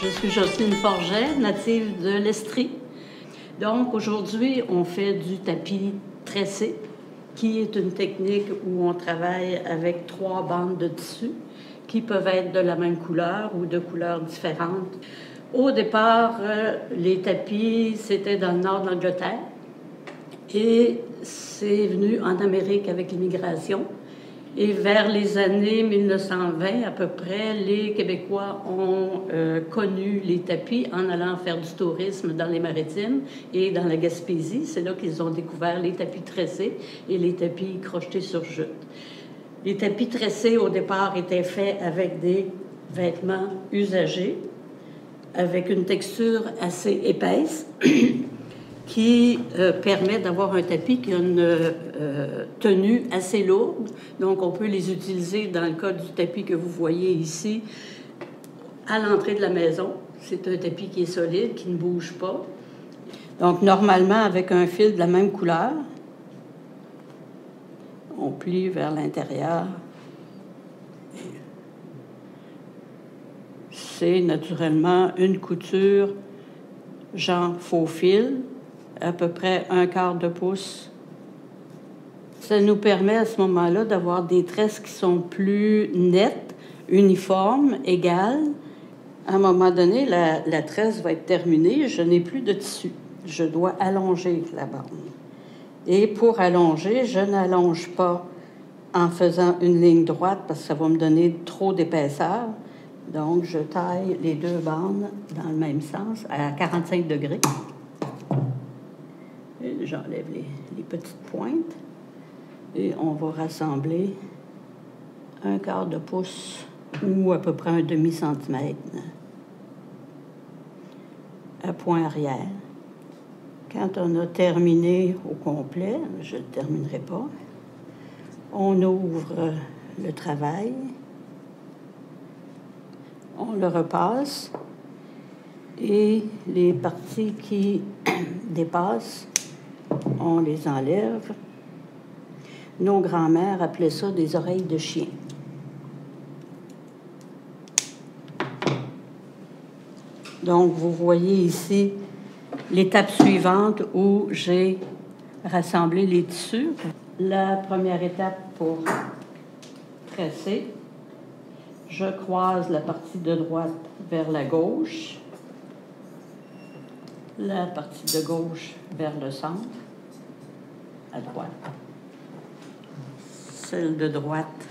Je suis Jocelyne Forget, native de l'Estrie. Donc, aujourd'hui, on fait du tapis tressé, qui est une technique où on travaille avec 3 bandes de tissu qui peuvent être de la même couleur ou de couleurs différentes. Au départ, les tapis, c'était dans le nord de l'Angleterre et c'est venu en Amérique avec l'immigration. Et vers les années 1920, à peu près, les Québécois ont connu les tapis en allant faire du tourisme dans les Maritimes et dans la Gaspésie. C'est là qu'ils ont découvert les tapis tressés et les tapis crochetés sur jute. Les tapis tressés, au départ, étaient faits avec des vêtements usagés, avec une texture assez épaisse, qui permet d'avoir un tapis qui a une tenue assez lourde. Donc, on peut les utiliser dans le cas du tapis que vous voyez ici, à l'entrée de la maison. C'est un tapis qui est solide, qui ne bouge pas. Donc, normalement, avec un fil de la même couleur, on plie vers l'intérieur. C'est naturellement une couture genre faux fil, à peu près 1/4 de pouce. Ça nous permet à ce moment-là d'avoir des tresses qui sont plus nettes, uniformes, égales. À un moment donné, la tresse va être terminée, je n'ai plus de tissu. Je dois allonger la bande. Et pour allonger, je n'allonge pas en faisant une ligne droite parce que ça va me donner trop d'épaisseur. Donc, je taille les 2 bandes dans le même sens, à 45 degrés. J'enlève les petites pointes et on va rassembler 1/4 de pouce ou à peu près un demi-centimètre à point arrière. Quand on a terminé au complet, je ne le terminerai pas, on ouvre le travail, on le repasse et les parties qui dépassent, on les enlève. Nos grands-mères appelaient ça des oreilles de chien. Donc, vous voyez ici l'étape suivante où j'ai rassemblé les tissus. La première étape pour tresser, je croise la partie de droite vers la gauche, la partie de gauche vers le centre, à droite, celle de droite.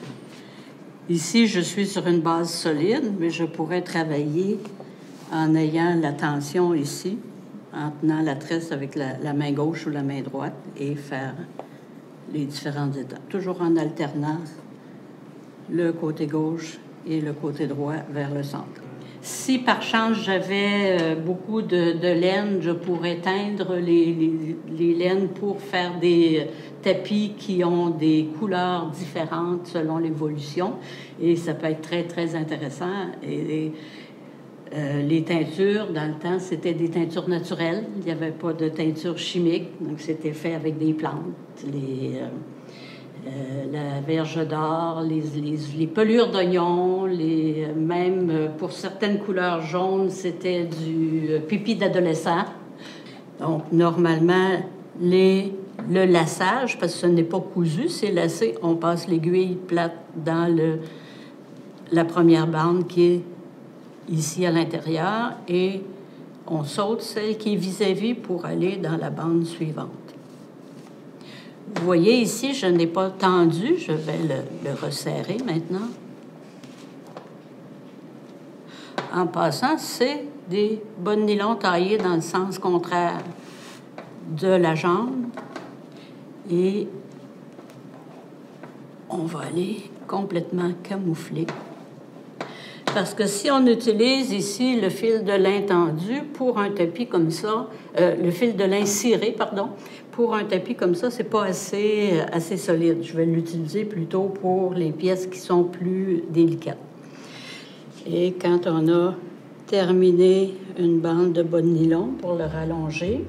Ici, je suis sur une base solide, mais je pourrais travailler en ayant la tension ici, en tenant la tresse avec la main gauche ou la main droite et faire les différentes étapes, toujours en alternant le côté gauche et le côté droit vers le centre. Si par chance j'avais beaucoup de laine, je pourrais teindre les laines pour faire des tapis qui ont des couleurs différentes selon l'évolution. Et ça peut être très, très intéressant. Et les teintures, dans le temps, c'était des teintures naturelles. Il n'y avait pas de teinture chimique, donc c'était fait avec des plantes. La verge d'or, les pelures d'oignon, même pour certaines couleurs jaunes, c'était du pipi d'adolescent. Donc, normalement, le lassage, parce que ce n'est pas cousu, c'est lacé, on passe l'aiguille plate dans la première bande qui est ici à l'intérieur et on saute celle qui est vis-à-vis pour aller dans la bande suivante. Vous voyez ici, je n'ai pas tendu, je vais le resserrer maintenant. En passant, c'est des bas de nylon taillés dans le sens contraire de la jambe et on va aller complètement camoufler. Parce que si on utilise ici le fil de lin tendu pour un tapis comme ça, le fil de lin ciré, pardon, pour un tapis comme ça, c'est pas assez solide. Je vais l'utiliser plutôt pour les pièces qui sont plus délicates. Et quand on a terminé une bande de bas de nylon pour le rallonger,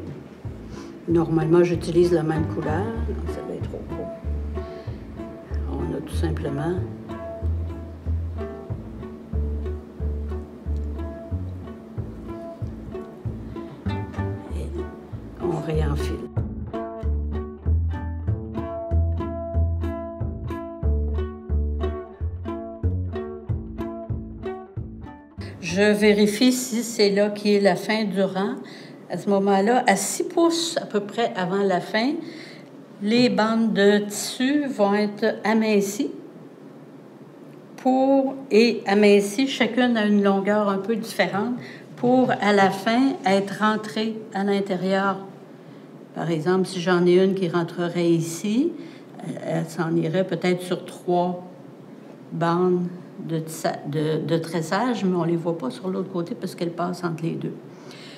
normalement, j'utilise la même couleur. Non, ça va être trop court. On a tout simplement on réenfile. Je vérifie si c'est là qui est la fin du rang. À ce moment-là, à 6 pouces à peu près avant la fin, les bandes de tissu vont être amincies et amincies, chacune à une longueur un peu différente, pour à la fin être rentrée à l'intérieur. Par exemple, si j'en ai une qui rentrerait ici, elle s'en irait peut-être sur 3 bandes de tressage, mais on ne les voit pas sur l'autre côté parce qu'elles passent entre les deux.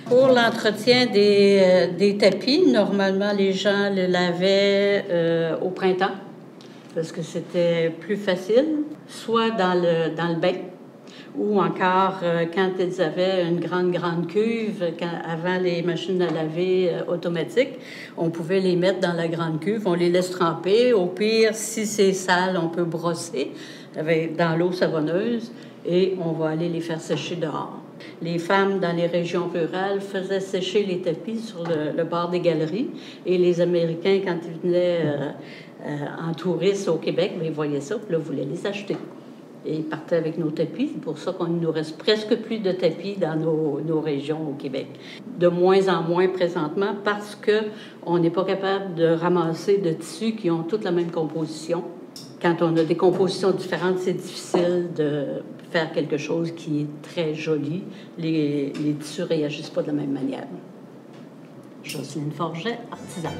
Pour l'entretien des tapis, normalement, les gens le lavaient au printemps parce que c'était plus facile, soit dans le bain, ou encore quand ils avaient une grande cuve, avant les machines à laver automatiques, on pouvait les mettre dans la grande cuve, on les laisse tremper. Au pire, si c'est sale, on peut brosser dans l'eau savonneuse et on va aller les faire sécher dehors. Les femmes dans les régions rurales faisaient sécher les tapis sur le bord des galeries et les Américains, quand ils venaient en tourisme au Québec, bien, ils voyaient ça, puis là, voulaient les acheter. Et ils partaient avec nos tapis. C'est pour ça qu'on nous reste presque plus de tapis dans nos régions au Québec. De moins en moins présentement parce qu'on n'est pas capable de ramasser de tissus qui ont toutes la même composition. Quand on a des compositions différentes, c'est difficile de faire quelque chose qui est très joli. Les tissus ne réagissent pas de la même manière. Jocelyne Forget, artisane.